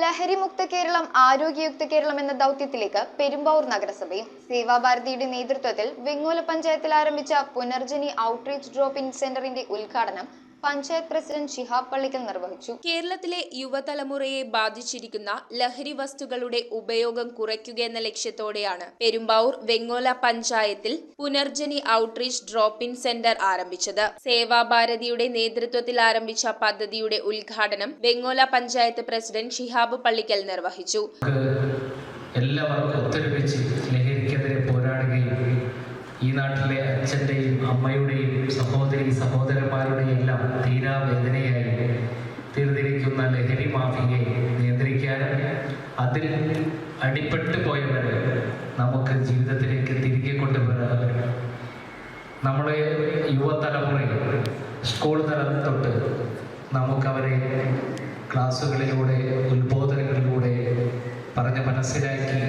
ലഹരിമുക്ത കേരളം ആരോഗ്യയുക്ത കേരളം എന്ന ദൗത്യത്തിലേക്ക് പെരുമ്പാവൂർ നഗരസഭയും സേവാഭാരതിയുടെ നേതൃത്വത്തിൽ വെങ്ങോല പഞ്ചായത്തിൽ ആരംഭിച്ച പുനർജനി ഔട്ട്റീച്ച് ഡ്രോപ്പ് ഇൻ സെന്ററിന്റെ ഉദ്ഘാടനം പഞ്ചായത്ത് പ്രസിഡന്റ് ഷിഹാബ് പള്ളിക്കൽ നിർവഹിച്ചു. കേരളത്തിലെ യുവതലമുറയെ ബാധിച്ചിരിക്കുന്ന ലഹരി വസ്തുക്കളുടെ ഉപയോഗം കുറയ്ക്കുക എന്ന ലക്ഷ്യത്തോടെയാണ് പെരുമ്പാവൂർ വെങ്ങോല പഞ്ചായത്തിൽ Punarjani outreach drop in centre ആരംഭിച്ചത്. സേവാഭാരതിയുടെ നേതൃത്വത്തിൽ ആരംഭിച്ച പദ്ധതിയുടെ ഉദ്ഘാടനം വെങ്ങോല പഞ്ചായത്ത് പ്രസിഡന്റ് ഷിഹാബ് പള്ളിക്കൽ നിർവഹിച്ചു. എല്ലാവർക്കും ഒത്തൊരുമിച്ച് ലഹരിക്കെതിരെ പോരാടുകയും ഈ നാട്ടിലെ അച്ഛൻ്റെയും അമ്മയുടെയും സഹോദരന്മാരുടെയും എല്ലാം തീരാവേദനയായി തീർന്നിരിക്കുന്ന ലഹരി മാഫിയയെ നിയന്ത്രിക്കാനും അതിൽ അടിപ്പെട്ടു പോയവരെ നമുക്ക് ജീവിതത്തിലേക്ക് തിരികെ കൊണ്ടുവരാനും നമ്മുടെ യുവതലമുറയെ സ്കൂൾ തലം തൊട്ട് നമുക്കവരെ ക്ലാസ്സുകളിലൂടെ ഉത്ബോധനങ്ങളിലൂടെ പറഞ്ഞ് മനസ്സിലാക്കി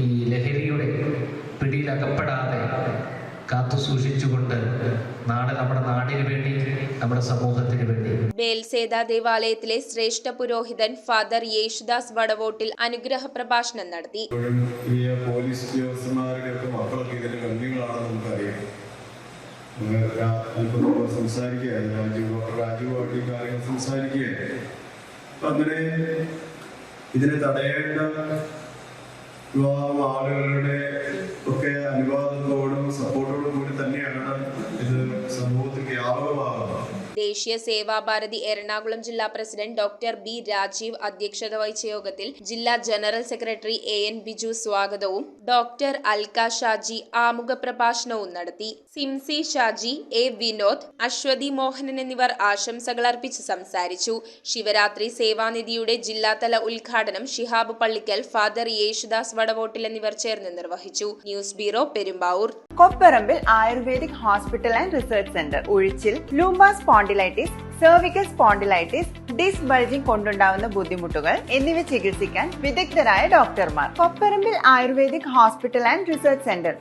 ഈ ലഹരിയുടെ പിടിയിലകപ്പെടാതെ കാത്തു സൂക്ഷിച്ചുകൊണ്ട് നമ്മുടെ നാടിന് വേണ്ടി നമ്മുടെ സമൂഹത്തിന് വേണ്ടി ബേൽസേദ ദേവാലയത്തിലെ ശ്രേഷ്ഠ പുരോഹിതൻ ഫാദർ യേശുദാസ് വടവോട്ടിൽ അനുഗ്രഹ പ്രഭാഷണം നടത്തി. പോലീസ് ഉദ്യോഗസ്ഥന്മാരുടെ ഒക്കെ മക്കളൊക്കെ ഇതിന്റെ കണ്ണികളാണെന്ന് നമുക്കറിയാം. സംസാരിക്കുകയായിരുന്നു ഡോക്ടർ രാജുവായിട്ട് കാര്യങ്ങൾ സംസാരിക്കുകയായിരുന്നു. അങ്ങനെ ഇതിനെ തടയേണ്ട ആളുകളുടെ ഒക്കെ അനുവാദത്തോടും സപ്പോർട്ടോടും കൂടി തന്നെയാണ് ഇത് സമൂഹത്തിൽ വ്യാപകമാകുന്നത്. ദേശീയ സേവാഭാരതി എറണാകുളം ജില്ലാ പ്രസിഡന്റ് ഡോക്ടർ ബി രാജീവ് അധ്യക്ഷത വഹിച്ച യോഗത്തിൽ ജില്ലാ ജനറൽ സെക്രട്ടറി AN ബിജു സ്വാഗതവും ഡോക്ടർ അൽക്ക ഷാജി ആമുഖ പ്രഭാഷണവും നടത്തി. സിംസി ഷാജി, A വിനോദ്, അശ്വതി മോഹനൻ എന്നിവർ ആശംസകൾ അർപ്പിച്ച് സംസാരിച്ചു. ശിവരാത്രി സേവാനിധിയുടെ ജില്ലാതല ഉദ്ഘാടനം ഷിഹാബ് പള്ളിക്കൽ, ഫാദർ യേശുദാസ് വടവോട്ടിൽ എന്നിവർ ചേർന്ന് നിർവഹിച്ചു. News bureau, Perumbavoor. Kopparambil ayurvedic hospital and research centre. ഉഴിച്ചിൽ, lumbar spondylitis, cervical spondylitis, disc bulging കൊണ്ടുണ്ടാവുന്ന ബുദ്ധിമുട്ടുകൾ എന്നിവ ചികിത്സിക്കാൻ വിദഗ്ധരായ ഡോക്ടർമാർ. Kopparambil ayurvedic hospital and research centre,